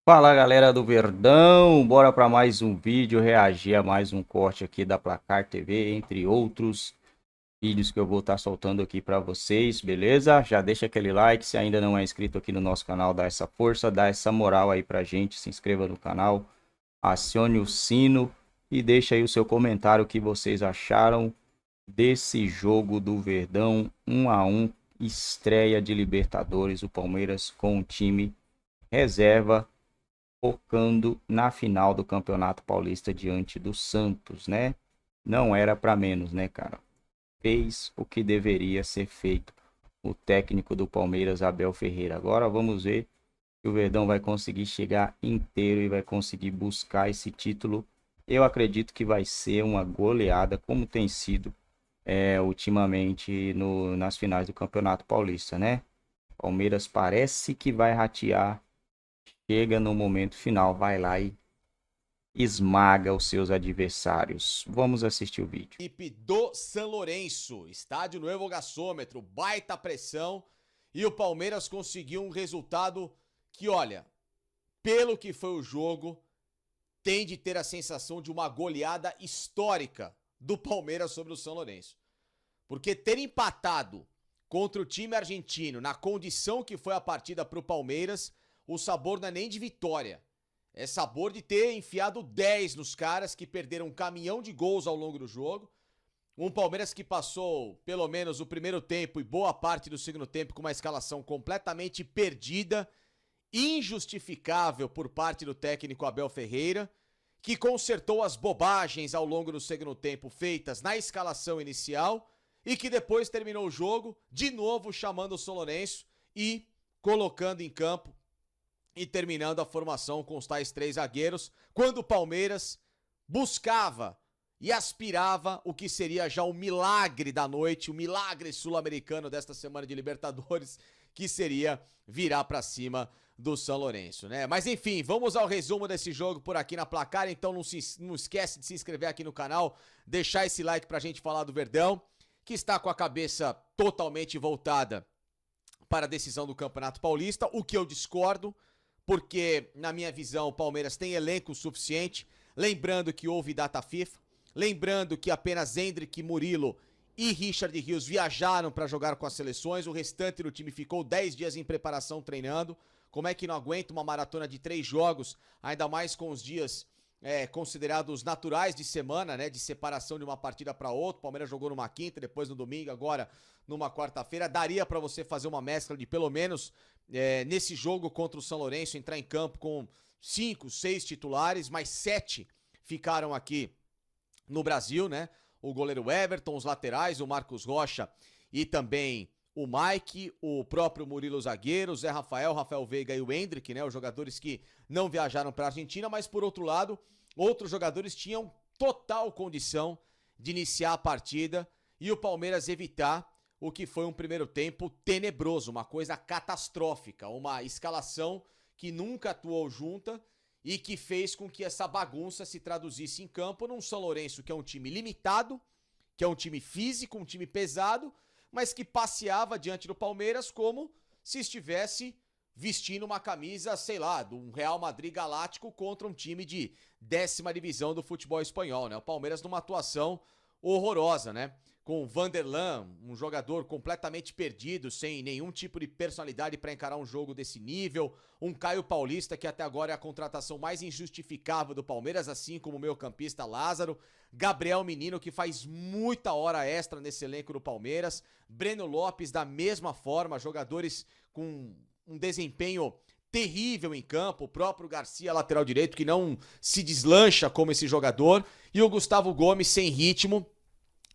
Fala galera do Verdão, bora para mais um vídeo, reagir a mais um corte aqui da Placar TV, entre outros vídeos que eu vou estar soltando aqui para vocês, beleza? Já deixa aquele like, se ainda não é inscrito aqui no nosso canal, dá essa força, dá essa moral aí pra gente, se inscreva no canal, acione o sino e deixa aí o seu comentário o que vocês acharam desse jogo do Verdão 1-1, estreia de Libertadores, o Palmeiras com o time reserva focando na final do Campeonato Paulista diante do Santos, né? Não era para menos, né, cara? Fez o que deveria ser feito o técnico do Palmeiras, Abel Ferreira. Agora vamos ver se o Verdão vai conseguir chegar inteiro e vai conseguir buscar esse título. Eu acredito que vai ser uma goleada, como tem sido ultimamente nas finais do Campeonato Paulista, né? Palmeiras parece que vai ratear, chega no momento final, vai lá e esmaga os seus adversários. Vamos assistir o vídeo. Equipe do San Lourenço, estádio Nuevo Gasômetro, baita pressão, e o Palmeiras conseguiu um resultado que, olha, pelo que foi o jogo, tem de ter a sensação de uma goleada histórica do Palmeiras sobre o São Lourenço. Porque ter empatado contra o time argentino na condição que foi a partida para o Palmeiras, o sabor não é nem de vitória. É sabor de ter enfiado 10 nos caras que perderam um caminhão de gols ao longo do jogo. Um Palmeiras que passou pelo menos o primeiro tempo e boa parte do segundo tempo com uma escalação completamente perdida, injustificável por parte do técnico Abel Ferreira, que consertou as bobagens ao longo do segundo tempo feitas na escalação inicial e que depois terminou o jogo de novo chamando o São Lourenço e colocando em campo e terminando a formação com os tais 3 zagueiros, quando o Palmeiras buscava e aspirava o que seria já o milagre da noite, o milagre sul-americano desta semana de Libertadores, que seria virar para cima do São Lourenço, né? Mas enfim, vamos ao resumo desse jogo por aqui na Placar, então não esquece de se inscrever aqui no canal, deixar esse like pra gente falar do Verdão, que está com a cabeça totalmente voltada para a decisão do Campeonato Paulista, o que eu discordo, porque, na minha visão, o Palmeiras tem elenco suficiente. Lembrando que houve data FIFA. Lembrando que apenas Hendrick, Murilo e Richard Rios viajaram para jogar com as seleções. O restante do time ficou 10 dias em preparação treinando. Como é que não aguenta uma maratona de 3 jogos, ainda mais com os dias considerados naturais de semana, né? De separação de uma partida para outra. O Palmeiras jogou numa quinta, depois no domingo, agora numa quarta-feira. Daria para você fazer uma mescla de pelo menos nesse jogo contra o São Lourenço, entrar em campo com 5, 6 titulares, mas 7 ficaram aqui no Brasil, né? O goleiro Everton, os laterais, o Marcos Rocha e também o Mike, o próprio Murilo zagueiro, o Zé Rafael, Rafael Veiga e o Hendrick, né? Os jogadores que não viajaram para a Argentina, mas por outro lado, outros jogadores tinham total condição de iniciar a partida e o Palmeiras evitar o que foi um primeiro tempo tenebroso, uma coisa catastrófica, uma escalação que nunca atuou junta e que fez com que essa bagunça se traduzisse em campo num São Lourenço que é um time limitado, que é um time físico, um time pesado, mas que passeava diante do Palmeiras como se estivesse vestindo uma camisa, sei lá, de um Real Madrid galáctico contra um time de 10ª divisão do futebol espanhol, né? O Palmeiras numa atuação horrorosa, né? Com o Vanderlan, um jogador completamente perdido, sem nenhum tipo de personalidade para encarar um jogo desse nível. Um Caio Paulista, que até agora é a contratação mais injustificável do Palmeiras, assim como o meio-campista Lázaro. Gabriel Menino, que faz muita hora extra nesse elenco do Palmeiras. Breno Lopes, da mesma forma, jogadores com um desempenho terrível em campo. O próprio Garcia, lateral direito, que não se deslancha como esse jogador. E o Gustavo Gomes, sem ritmo,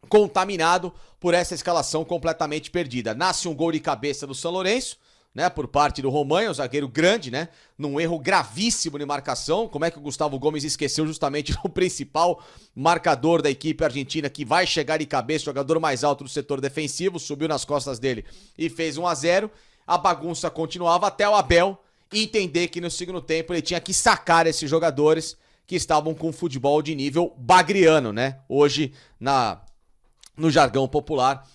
contaminado por essa escalação completamente perdida. Nasce um gol de cabeça do São Lourenço, né, por parte do Romagnoli, um zagueiro grande, né, num erro gravíssimo de marcação. Como é que o Gustavo Gomes esqueceu justamente do principal marcador da equipe argentina, que vai chegar de cabeça, jogador mais alto do setor defensivo, subiu nas costas dele e fez 1-0. A bagunça continuava até o Abel entender que no segundo tempo ele tinha que sacar esses jogadores que estavam com futebol de nível bagriano, né, hoje no jargão popular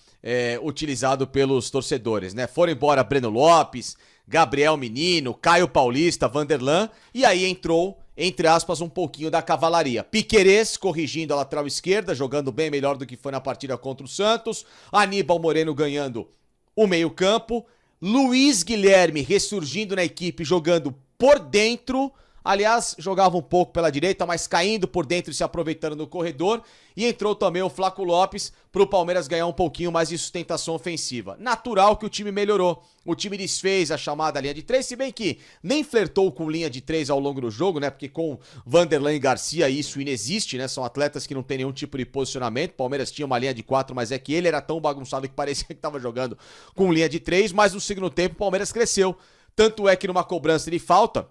utilizado pelos torcedores, né? Foram embora Breno Lopes, Gabriel Menino, Caio Paulista, Vanderlan, e aí entrou, entre aspas, um pouquinho da cavalaria. Piquerez corrigindo a lateral esquerda, jogando bem melhor do que foi na partida contra o Santos, Aníbal Moreno ganhando o meio-campo, Luiz Guilherme ressurgindo na equipe, jogando por dentro, aliás, jogava um pouco pela direita, mas caindo por dentro e se aproveitando no corredor, e entrou também o Flaco Lopes para o Palmeiras ganhar um pouquinho mais de sustentação ofensiva. Natural que o time melhorou, o time desfez a chamada linha de 3, se bem que nem flertou com linha de 3 ao longo do jogo, né, porque com Vanderlan e Garcia isso inexiste, né, são atletas que não tem nenhum tipo de posicionamento. O Palmeiras tinha uma linha de 4, mas é que ele era tão bagunçado que parecia que estava jogando com linha de 3, mas no segundo tempo o Palmeiras cresceu, tanto é que numa cobrança de falta,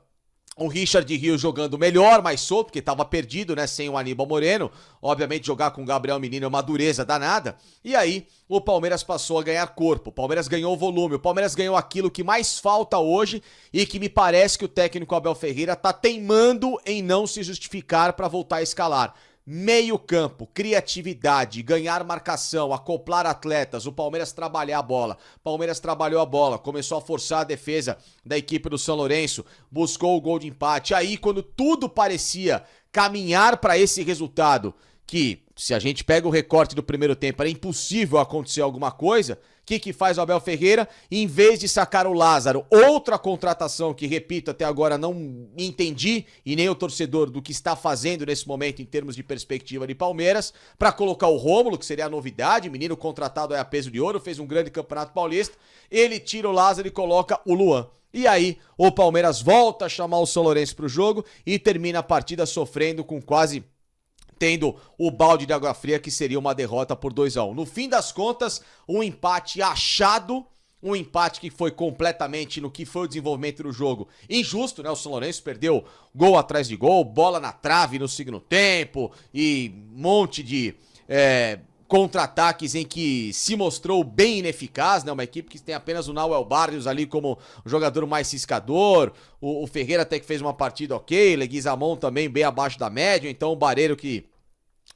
o Richard Rios jogando melhor, mais solto, porque estava perdido, né, sem o Aníbal Moreno. Obviamente jogar com o Gabriel Menino é uma dureza danada. E aí o Palmeiras passou a ganhar corpo, o Palmeiras ganhou volume, o Palmeiras ganhou aquilo que mais falta hoje e que me parece que o técnico Abel Ferreira tá teimando em não se justificar para voltar a escalar. Meio campo, criatividade, ganhar marcação, acoplar atletas, o Palmeiras trabalhar a bola. Palmeiras trabalhou a bola, começou a forçar a defesa da equipe do São Lourenço, buscou o gol de empate. Aí, quando tudo parecia caminhar para esse resultado, que se a gente pega o recorte do primeiro tempo, era impossível acontecer alguma coisa, o que faz o Abel Ferreira? Em vez de sacar o Lázaro, outra contratação que, repito, até agora não entendi, e nem o torcedor do que está fazendo nesse momento em termos de perspectiva de Palmeiras, para colocar o Rômulo, que seria a novidade, menino contratado é a peso de ouro, fez um grande campeonato paulista, ele tira o Lázaro e coloca o Luan. E aí, o Palmeiras volta a chamar o São Lourenço para o jogo e termina a partida sofrendo com quase tendo o balde de água fria que seria uma derrota por 2-1. No fim das contas, um empate achado, um empate que foi completamente no que foi o desenvolvimento do jogo injusto, né? O São Lourenço perdeu gol atrás de gol, bola na trave no segundo tempo e um monte de contra-ataques em que se mostrou bem ineficaz, né? Uma equipe que tem apenas o Nauel Barrios ali como o jogador mais ciscador, o Ferreira até que fez uma partida ok, Leguizamon também bem abaixo da média, então o Barreiro que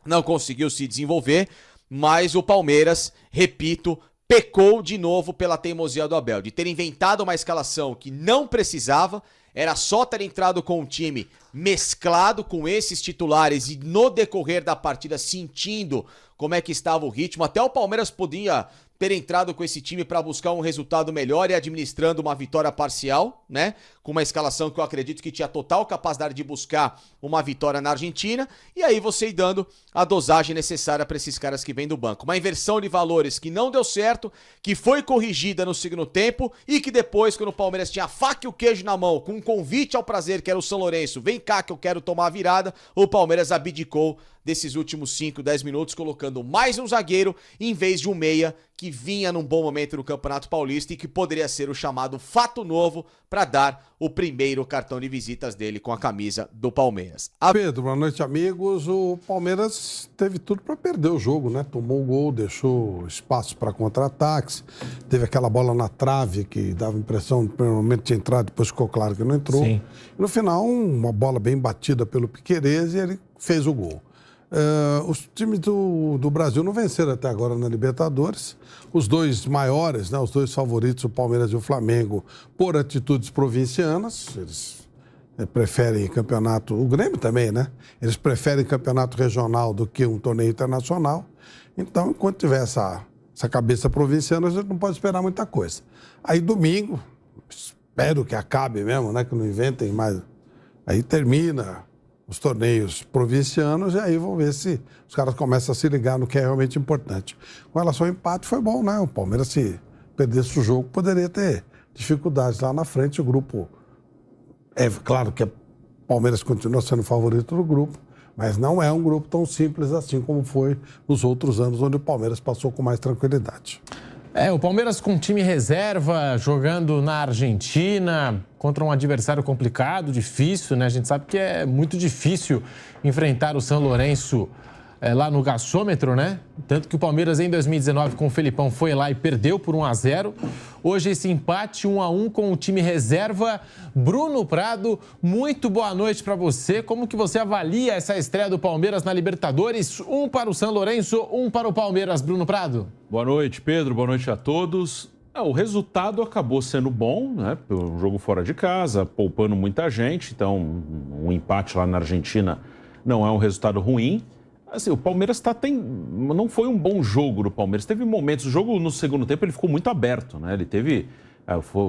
não conseguiu se desenvolver, mas o Palmeiras, repito, pecou de novo pela teimosia do Abel, de ter inventado uma escalação que não precisava, era só ter entrado com um time mesclado com esses titulares e no decorrer da partida sentindo como é que estava o ritmo. Até o Palmeiras podia ter entrado com esse time para buscar um resultado melhor e administrando uma vitória parcial, né? Com uma escalação que eu acredito que tinha total capacidade de buscar uma vitória na Argentina. E aí você ir dando a dosagem necessária para esses caras que vêm do banco. Uma inversão de valores que não deu certo, que foi corrigida no segundo tempo e que depois, quando o Palmeiras tinha a faca e o queijo na mão, com um convite ao prazer que era o São Lourenço, vem cá que eu quero tomar a virada, o Palmeiras abdicou desses últimos 5, 10 minutos, colocando mais um zagueiro em vez de um meia que vinha num bom momento no Campeonato Paulista e que poderia ser o chamado fato novo para dar o primeiro cartão de visitas dele com a camisa do Palmeiras. Pedro, boa noite, amigos. O Palmeiras teve tudo para perder o jogo, né? Tomou o gol, deixou espaço para contra-ataques, teve aquela bola na trave que dava a impressão, no primeiro momento tinha entrado, depois ficou claro que não entrou. Sim. E no final, uma bola bem batida pelo Piquerez e ele fez o gol. Os times do Brasil não venceram até agora na Libertadores. Os dois maiores, né, os dois favoritos, o Palmeiras e o Flamengo, por atitudes provincianas. Eles preferem campeonato... O Grêmio também, né? Eles preferem campeonato regional do que um torneio internacional. Então, enquanto tiver essa cabeça provinciana, a gente não pode esperar muita coisa. Aí, domingo, espero que acabe mesmo, né? Que não inventem mais. Aí termina os torneios provincianos e aí vão ver se os caras começam a se ligar no que é realmente importante. Com relação ao empate, foi bom, né? O Palmeiras, se perdesse o jogo, poderia ter dificuldades lá na frente. O grupo, é claro que o Palmeiras continua sendo o favorito do grupo, mas não é um grupo tão simples assim como foi nos outros anos, onde o Palmeiras passou com mais tranquilidade. O Palmeiras com time reserva, jogando na Argentina, contra um adversário complicado, difícil, né? A gente sabe que é muito difícil enfrentar o São Lourenço lá no gasômetro, né? Tanto que o Palmeiras em 2019 com o Felipão foi lá e perdeu por 1-0. Hoje esse empate 1-1 com o time reserva. Bruno Prado, muito boa noite para você. Como que você avalia essa estreia do Palmeiras na Libertadores? 1 para o São Lourenço, 1 para o Palmeiras. Bruno Prado. Boa noite, Pedro. Boa noite a todos. O resultado acabou sendo bom, né? Um jogo fora de casa, poupando muita gente. Então, um empate lá na Argentina não é um resultado ruim. Assim, o Palmeiras não foi um bom jogo do Palmeiras. Teve momentos, o jogo no segundo tempo ele ficou muito aberto, né? Ele teve,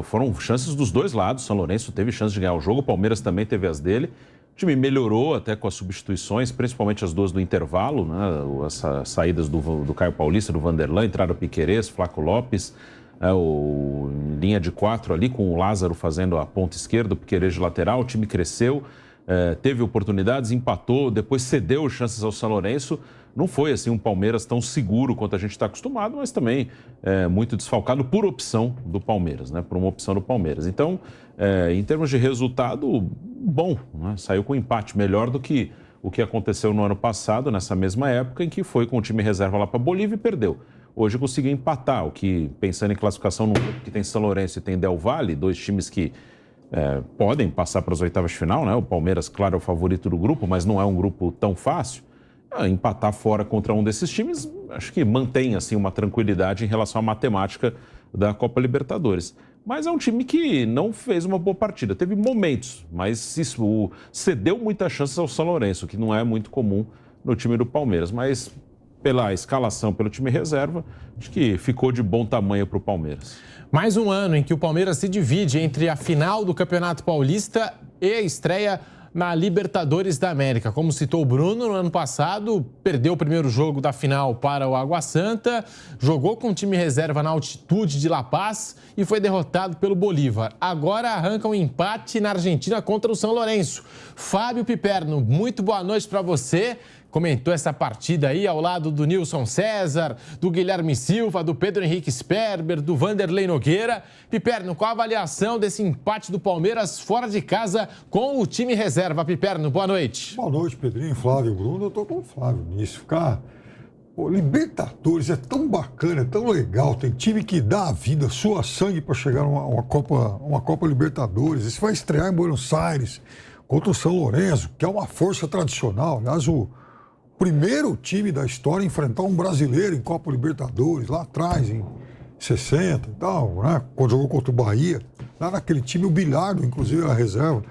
foram chances dos dois lados. O São Lourenço teve chance de ganhar o jogo, o Palmeiras também teve as dele. O time melhorou até com as substituições, principalmente as duas do intervalo, né? As saídas do Caio Paulista, do Vanderlan, entraram o Piquerez, Flaco Lopes. Linha de 4 ali, com o Lázaro fazendo a ponta esquerda, o Piquerez de lateral, o time cresceu, teve oportunidades, empatou, depois cedeu chances ao São Lourenço. Não foi assim um Palmeiras tão seguro quanto a gente está acostumado, mas também muito desfalcado por opção do Palmeiras, né? Por uma opção do Palmeiras. Então, em termos de resultado, bom, né? Saiu com empate, melhor do que o que aconteceu no ano passado, nessa mesma época, em que foi com o time reserva lá para a Bolívia e perdeu. Hoje conseguiu empatar, o que, pensando em classificação no grupo que tem São Lourenço e tem Del Valle, dois times que podem passar para as oitavas de final, né? O Palmeiras, claro, é o favorito do grupo, mas não é um grupo tão fácil. Empatar fora contra um desses times, acho que mantém assim, uma tranquilidade em relação à matemática da Copa Libertadores. Mas é um time que não fez uma boa partida. Teve momentos, mas isso cedeu muitas chances ao São Lourenço, que não é muito comum no time do Palmeiras. Mas pela escalação, pelo time reserva, acho que ficou de bom tamanho para o Palmeiras. Mais um ano em que o Palmeiras se divide entre a final do Campeonato Paulista e a estreia na Libertadores da América. Como citou o Bruno, no ano passado, perdeu o primeiro jogo da final para o Água Santa, jogou com o time reserva na altitude de La Paz e foi derrotado pelo Bolívar. Agora arranca um empate na Argentina contra o São Lourenço. Fábio Piperno, muito boa noite para você. Comentou essa partida aí ao lado do Nilson César, do Guilherme Silva, do Pedro Henrique Sperber, do Vanderlei Nogueira. Piperno, qual a avaliação desse empate do Palmeiras fora de casa com o time reserva? Piperno, boa noite. Boa noite, Pedrinho, Flávio, Bruno. Eu tô com o Flávio nisso. Libertadores é tão bacana, é tão legal. Tem time que dá a vida, sua sangue para chegar a uma Copa Libertadores. Isso vai estrear em Buenos Aires contra o São Lourenço, que é uma força tradicional. Aliás, o primeiro time da história a enfrentar um brasileiro em Copa Libertadores, lá atrás, em 60 e tal, né? Quando jogou contra o Bahia. Lá naquele time, o Bilhardo, inclusive, era reserva.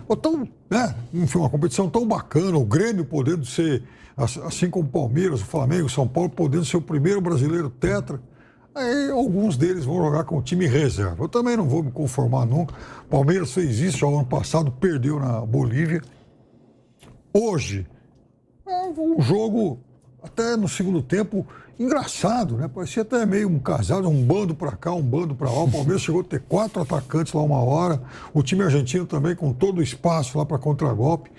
Então, né? Enfim, uma competição tão bacana, o Grêmio podendo ser, assim como o Palmeiras, o Flamengo, o São Paulo, podendo ser o primeiro brasileiro tetra. Aí alguns deles vão jogar com o time reserva. Eu também não vou me conformar nunca. O Palmeiras fez isso já ano passado, perdeu na Bolívia. Hoje, um jogo, até no segundo tempo, engraçado, né? Parecia até meio um casal, um bando para cá, um bando para lá. O Palmeiras chegou a ter 4 atacantes lá uma hora. O time argentino também com todo o espaço lá para contragolpe.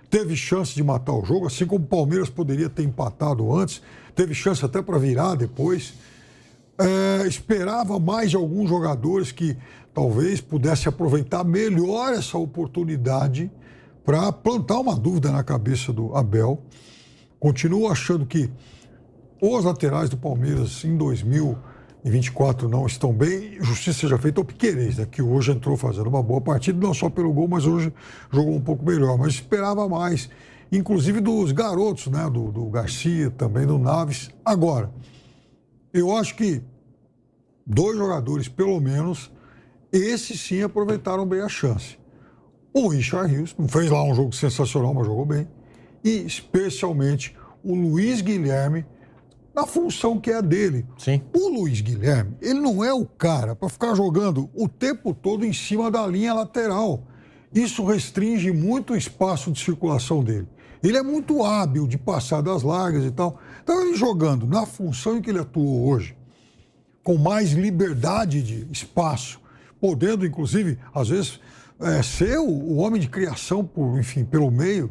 Teve chance de matar o jogo, assim como o Palmeiras poderia ter empatado antes. Teve chance até para virar depois. Esperava mais de alguns jogadores que talvez pudessem aproveitar melhor essa oportunidade para plantar uma dúvida na cabeça do Abel. Continuo achando que os laterais do Palmeiras em 2024 não estão bem. Justiça seja feita ao Piquerez, né, que hoje entrou fazendo uma boa partida, não só pelo gol, mas hoje jogou um pouco melhor. Mas esperava mais, inclusive dos garotos, né, do Garcia, também do Naves. Agora, eu acho que 2 jogadores, pelo menos, esses sim aproveitaram bem a chance. O Richard Rios fez lá um jogo sensacional, mas jogou bem. E, especialmente, o Luiz Guilherme, na função que é dele. Sim. O Luiz Guilherme, ele não é o cara para ficar jogando o tempo todo em cima da linha lateral. Isso restringe muito o espaço de circulação dele. Ele é muito hábil de passar das largas e tal. Então, ele jogando na função em que ele atuou hoje, com mais liberdade de espaço, podendo, inclusive, às vezes, ser o homem de criação, pelo meio.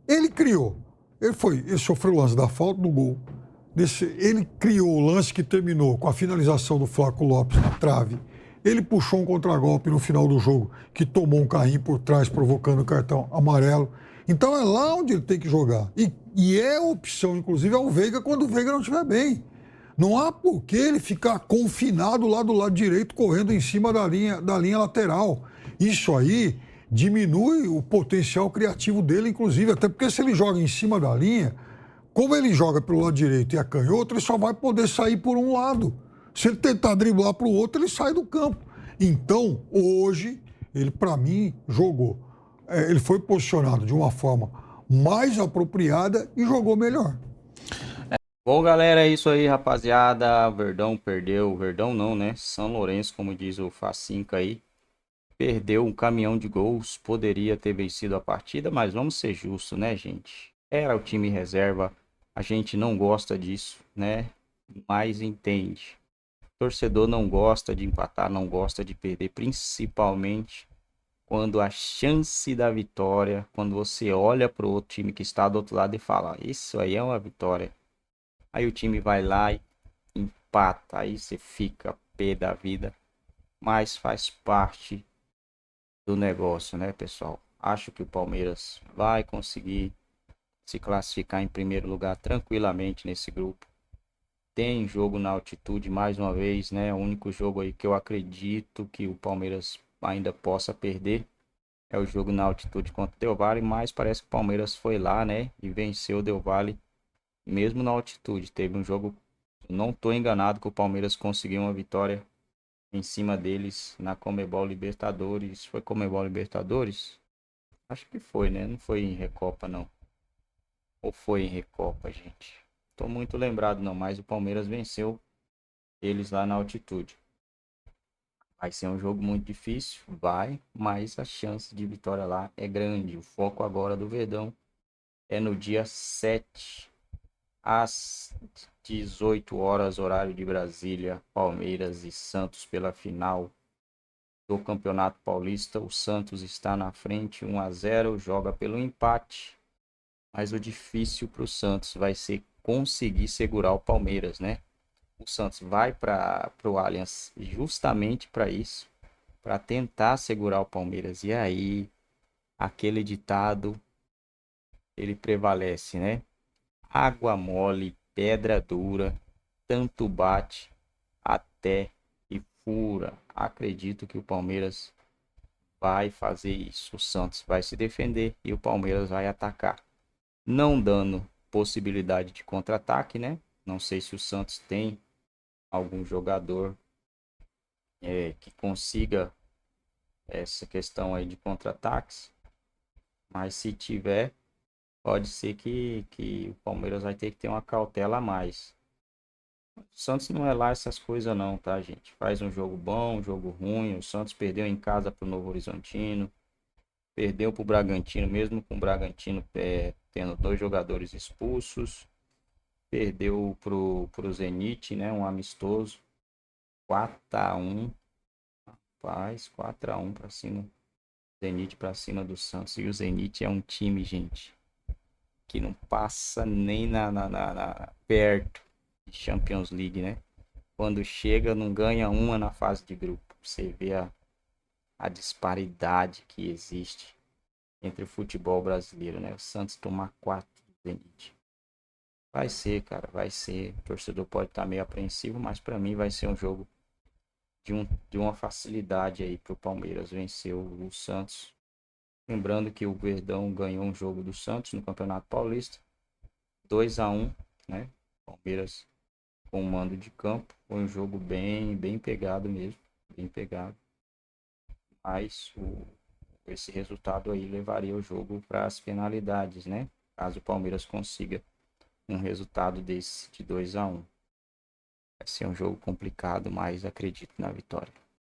Ele criou. Ele sofreu o lance da falta do gol. Ele criou o lance que terminou com a finalização do Flaco Lopes na trave. Ele puxou um contragolpe no final do jogo, que tomou um carrinho por trás, provocando o cartão amarelo. Então é lá onde ele tem que jogar. E é opção, inclusive, ao Veiga quando o Veiga não estiver bem. Não há por que ele ficar confinado lá do lado direito, correndo em cima da linha lateral. Isso aí diminui o potencial criativo dele, inclusive, até porque se ele joga em cima da linha, como ele joga pelo lado direito e é canhoto, ele só vai poder sair por um lado. Se ele tentar driblar para o outro, ele sai do campo. Então, hoje, ele, para mim, jogou. Ele foi posicionado de uma forma mais apropriada e jogou melhor. Bom, galera, é isso aí, rapaziada. Verdão perdeu. Verdão não, né? São Lourenço, como diz o Facinca aí. Perdeu um caminhão de gols. Poderia ter vencido a partida, mas vamos ser justos, né, gente? Era o time reserva. A gente não gosta disso, né? Mas entende. O torcedor não gosta de empatar, não gosta de perder, principalmente quando a chance da vitória, quando você olha para o outro time que está do outro lado e fala, isso aí é uma vitória. Aí o time vai lá e empata, aí você fica pé da vida, mas faz parte do negócio, né, pessoal? Acho que o Palmeiras vai conseguir se classificar em primeiro lugar tranquilamente nesse grupo. Tem jogo na altitude mais uma vez, né? O único jogo aí que eu acredito que o Palmeiras ainda possa perder é o jogo na altitude contra o Del Valle, mas parece que o Palmeiras foi lá, né? E venceu o Del Valle mesmo na altitude. Teve um jogo, não tô enganado, que o Palmeiras conseguiu uma vitória em cima deles na Conmebol Libertadores. Foi Conmebol Libertadores? Acho que foi, né? Não foi em Recopa, não. Ou foi em Recopa, gente? Tô muito lembrado não, mas o Palmeiras venceu eles lá na altitude. Vai ser um jogo muito difícil, vai, mas a chance de vitória lá é grande. O foco agora do Verdão é no dia 7, às 18 horas, horário de Brasília, Palmeiras e Santos pela final do Campeonato Paulista. O Santos está na frente, 1-0, joga pelo empate, mas o difícil para o Santos vai ser conseguir segurar o Palmeiras, né? O Santos vai para o Allianz justamente para isso, para tentar segurar o Palmeiras. E aí, aquele ditado, ele prevalece, né? Água mole, pedra dura, tanto bate até que fura. Acredito que o Palmeiras vai fazer isso. O Santos vai se defender e o Palmeiras vai atacar, não dando possibilidade de contra-ataque, né? Não sei se o Santos tem algum jogador que consiga essa questão aí de contra-ataques, mas se tiver, pode ser que o Palmeiras vai ter que ter uma cautela a mais. O Santos não é lá essas coisas não, tá, gente? Faz um jogo bom, um jogo ruim. O Santos perdeu em casa pro Novo Horizontino, perdeu pro Bragantino, mesmo com o Bragantino tendo 2 jogadores expulsos. Perdeu pro Zenit, né? Um amistoso. 4-1. Rapaz, 4-1 pra cima. Zenit pra cima do Santos. E o Zenit é um time, gente, que não passa nem perto de Champions League, né? Quando chega, não ganha uma na fase de grupo. Você vê a disparidade que existe entre o futebol brasileiro, né? O Santos tomar 4 do Zenit. Vai ser, cara, vai ser. O torcedor pode estar meio apreensivo, mas para mim vai ser um jogo de uma facilidade aí pro Palmeiras vencer o Santos. Lembrando que o Verdão ganhou um jogo do Santos no Campeonato Paulista, 2-1, né? Palmeiras com mando de campo. Foi um jogo bem pegado mesmo, bem pegado. Mas esse resultado aí levaria o jogo para as penalidades, né? Caso o Palmeiras consiga um resultado desse de 2-1. Vai ser um jogo complicado, mas acredito na vitória.